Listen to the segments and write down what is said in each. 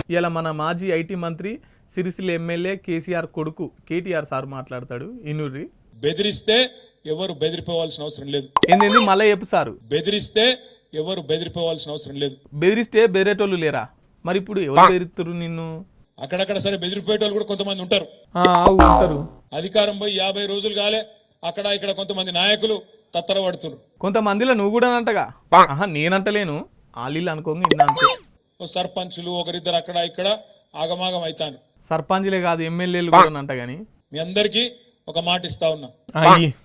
ఇలా మన మాజీ ఐటీ మంత్రి సిరిసిల్ల ఎమ్మెల్యే కేసీఆర్ కొడుకు కేటీఆర్ సార్ మాట్లాడతాడు ఇనుర్రి. బెదిరిస్తే ఎవరు బెదిరిపోవాల్సిన అవసరం లేదు. ఏంది మళ్ళీ చెప్పు సారు. బెదిరిస్తే ఎవరు బెదిరిపోవాల్సిన అవసరం లేదు. బెదిరిస్తే బెదిరేటోళ్ళు లేరా? మరి ఇప్పుడు ఎవరు బెదిరిస్తారు నిన్ను? అక్కడక్కడ సరే బెదిరిపోయేటోళ్ళు కూడా కొంతమంది ఉంటారు. ఉంటారు. అధికారం పోయి 50 రోజులు కాలే అక్కడ ఇక్కడ కొంతమంది నాయకులు తత్తరపడుతున్నారు. కొంతమందిలో నువ్వు కూడా అంటగా. నేనంటలేను, ఆలీలు అనుకోంగా ఇన్నా అంతే. సర్పంచులు ఒకరిద్దరు అక్కడ ఇక్కడ ఆగమాగం అవుతాను. సర్పంచ్లే కాదు ఎమ్మెల్యేలు కూడా అంట. గాని మీ అందరికి ఒక మాట ఇస్తా ఉన్నా,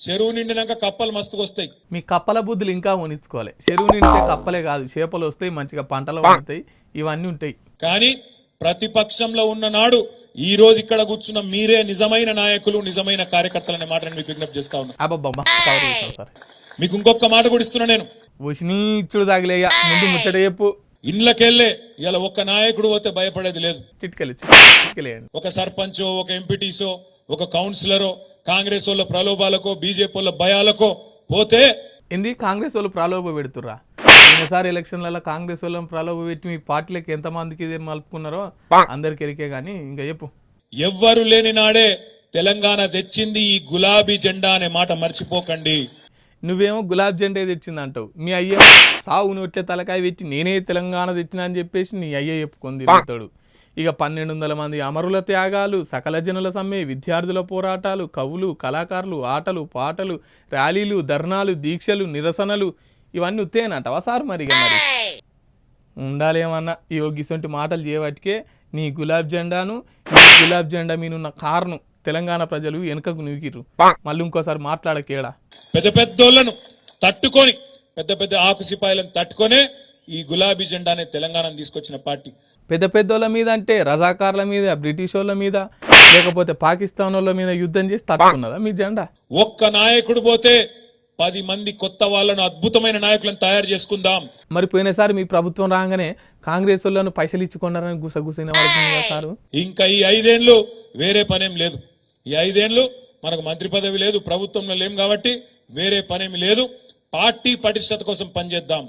చెరువు నిండినాక కప్పలు మస్తుకు వస్తాయి. మీ కప్పల బుద్ధులు ఇంకా ఉనిచ్చుకోవాలి. చెరువు నిండితే కప్పలే కాదు చేపలు వస్తాయి, మంచిగా పంటలు పండుతాయి, ఇవన్నీ ఉంటాయి. కానీ ప్రతిపక్షంలో ఉన్న నాడు ఈ రోజు ఇక్కడ కూర్చున్న మీరే నిజమైన నాయకులు, నిజమైన కార్యకర్తలు అనే మాట మీకు విజ్ఞప్తి చేస్తా ఉన్నా. సార్ మీకు ఇంకొక మాట కూడా ఇస్తున్నా, నేను వచ్చినీ ఇచ్చుడు తాగిలేయ ముందు ముచ్చట చెప్పు. ఇండ్లకెళ్లే ఇలా ఒక్క నాయకుడు పోతే భయపడేది లేదు. చిట్కెళ్ళేయండి. ఒక సర్పంచో, ఒక ఎంపీటీసో, ఒక కౌన్సిలరో, కాంగ్రెస్ వాళ్ళ ప్రలోభాలకో, బీజేపీ వాళ్ళ భయాలకో పోతే ఏంది కాంగ్రెస్ వాళ్ళు ప్రలోభ పెడుతుర్రా? ఈసారి ఎలక్షన్లలో కాంగ్రెస్ వాళ్ళని ప్రలోభ పెట్టి మీ పార్టీలకు ఎంత మందికి మలుపుకున్నారో అందరికి ఎరికే. గానీ ఇంకా చెప్పు. ఎవ్వరు లేని నాడే తెలంగాణ తెచ్చింది ఈ గులాబీ జెండా అనే మాట మర్చిపోకండి. నువ్వేమో గులాబ్ జెండా తెచ్చింది అంటావు, మీ అయ్యే సావు నోట్లే తలకాయ పెట్టి నేనే తెలంగాణ తెచ్చినా అని చెప్పేసి నీ అయ్యే చెప్పుకొని తిరుగుతాడు. ఇక 1200 మంది అమరుల త్యాగాలు, సకల జనుల సమ్మె, విద్యార్థుల పోరాటాలు, కవులు, కళాకారులు, ఆటలు, పాటలు, ర్యాలీలు, ధర్నాలు, దీక్షలు, నిరసనలు ఇవన్నీ ఉత్తేనంటావా సార్? మరి ఉండాలేమన్నా ఈ గిసొంటి మాటలు చేయబట్టికే నీ గులాబ్ జెండాను, నీ గులాబ్ జెండా మీనున్న కారును తెలంగాణ ప్రజలు వెనుకకు నూకిర్రు. మళ్ళీ ఇంకోసారి మాట్లాడకేడా. పెద్ద పెద్దోళ్లను తట్టుకొని, పెద్ద పెద్ద ఆకు సిపాయిలను తట్టుకొనే ఈ గులాబీ జెండానే తెలంగాణను తీసుకొచ్చిన పార్టీ. పెద్ద పెద్దోళ్ళ మీద అంటే రజాకార్ల మీద, బ్రిటిష్ వాళ్ళ మీద, లేకపోతే పాకిస్తాన్ వాళ్ళ మీద యుద్ధం చేసి తట్టుకున్నదా మీ జెండా? ఒక్క నాయకుడు పోతే 10 మంది కొత్త వాళ్ళను, అద్భుతమైన నాయకులను తయారు చేసుకుందాం. మరి పోయినసారి మీ ప్రభుత్వం రాగానే కాంగ్రెస్ వాళ్ళను పైసలు ఇచ్చుకున్నారని గుసగుసిన సారు. ఇంకా ఈ 5 ఏళ్ళు వేరే పనేం లేదు. ఈ 5 ఏళ్ళు మనకు మంత్రి పదవి లేదు, ప్రభుత్వంలో లేం కాబట్టి వేరే పనేమి లేదు. పార్టీ పటిష్టత కోసం పనిచేద్దాం.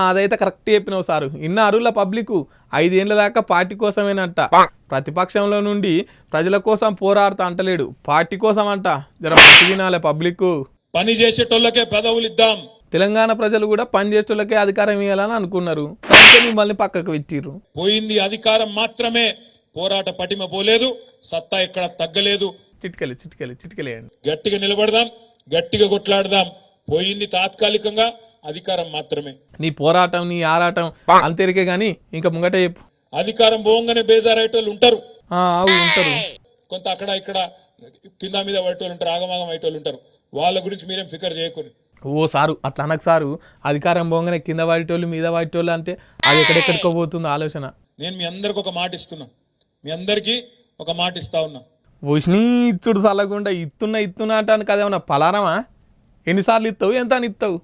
అదైతే కరెక్ట్ చెప్పినావు సారు. ఇన్నారుల పబ్లిక్ 5 ఏళ్ల దాకా పార్టీ కోసమేనంట. ప్రతిపక్షంలో నుండి ప్రజల కోసం పోరాడుతా అంటలేడు, పార్టీ కోసం అంట. జర తినాలే పబ్లిక్. పని చేసేటోళ్ళకే పదవులు ఇద్దాం. తెలంగాణ ప్రజలు కూడా పని చేసేటోళ్ళకే అధికారం ఇవ్వాలని అనుకున్నారు, మిమ్మల్ని పక్కకు పెట్టిర్రు. పోయింది అధికారం మాత్రమే, పోరాట పటిమ పోలేదు, సత్తా ఎక్కడ తగ్గలేదు. చిట్కెలేయండి. గట్టిగా నిలబడదాం, గట్టిగా కొట్లాడదాం. పోయింది తాత్కాలికంగా, అధికారం మాత్రమే. నీ పోరాటం, నీ ఆరాటం అంతేరికే గాని ఇంకా ముంగట చెప్పు. అధికారం పోగానే బేజారయ్యేటోళ్ళు ఉంటారు. ఉంటారు. కొంత అక్కడ ఇక్కడ కింద మీద పడేటోళ్ళు ఉంటారు, ఆగమాగం అయ్యేటోళ్ళు ఉంటారు. వాళ్ళ గురించి మీరేం ఫికర్ చేయకూడదు. ఓ సారు అట్లా అనకు సారు. అధికారం పోగానే కింద పడేటోళ్ళు మీద పడేటోళ్ళు అంటే అది ఎక్కడెక్కడికో పోతుంది ఆలోచన. నేను మీ అందరికి ఒక మాట ఇస్తున్నా, మీ అందరికి ఒక మాట ఇస్తా ఉన్నా. వచ్చినీ ఇచ్చుడు సలగుండా ఇస్తున్నా అంటాను కదేమన్నా పలారమా? ఎన్నిసార్లు ఇస్తావు, ఎంత అని ఇస్తావు?